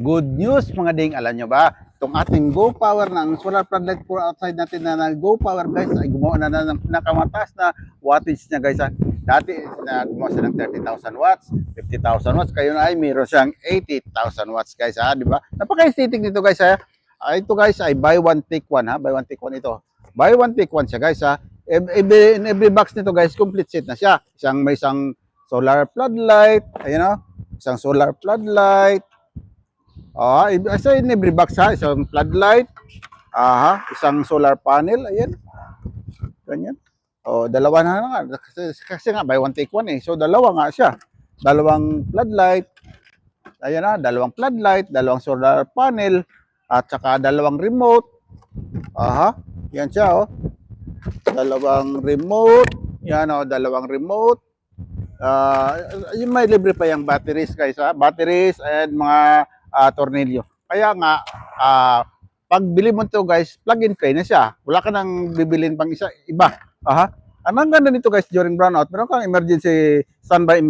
Good news mga ding, alam nyo ba? Itong ating Go Power ng solar floodlight for outside natin na Go Power guys ay gumawa na ng nakamatas na wattage niya guys. Dati na gumawa siya ng 30,000 watts, 50,000 watts, kayo na ay mayroon siyang 80,000 watts guys di ba? Napaka-aesthetic nito guys ito guys ay buy one take one buy one take one ito. Buy one take one siya guys in every box nito guys, complete set na siya. May isang solar floodlight, ayun isang solar floodlight. Isa in every box isang floodlight, isang solar panel, ayan. Ganyan. Dalawa na nga kasi nga buy one take one So dalawa nga siya. Dalawang floodlight. Ayan dalawang floodlight, dalawang solar panel at saka dalawang remote. Yan siya Dalawang remote. Yan dalawang remote. Yung may libre pa yung batteries guys batteries and mga tornilyo. Kaya nga pag bili mo to guys, plug and play na siya. Wala ka nang bibilin pang iba. Ang ganda nito guys during brownout, meron kang emergency standby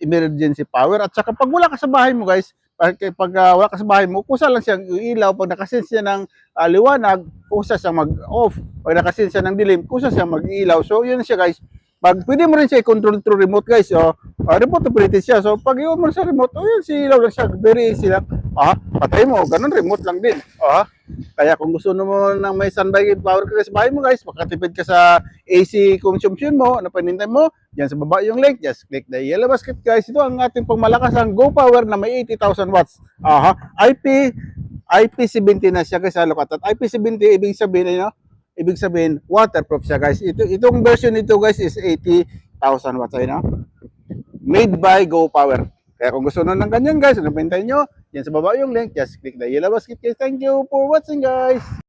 emergency power at saka pag wala ka sa bahay mo guys, pag wala ka sa bahay mo, kusa lang siyang ilaw. Pag nakasense siya ng liwanag, kusa siyang mag-off. Pag nakasense siya ng dilim, kusa siyang mag-ilaw. So yun siya guys. Pwede mo rin siya i-control through remote guys. Remote operated siya. So pag iwan mo sa remote, yun silaw lang siya. Very easy lang. Patay mo. Ganun, remote lang din. Kaya kung gusto mo ng may standby power ka sa bahay mo guys, makatipid ka sa AC consumption mo, ano panintay mo, dyan sa baba yung link, just click the yellow basket guys. Ito ang ating pangmalakas ang Go Power na may 80,000 watts. IP70 na siya guys. Look at that. IP70, ibig sabihin, waterproof siya guys. Itong version nito guys is 80,000 watts. Made by Go Power. Kaya kung gusto nyo ng ganyan guys, ano pintay nyo? Yan sa baba yung link. Just click the yellow basket guys. Thank you for watching guys.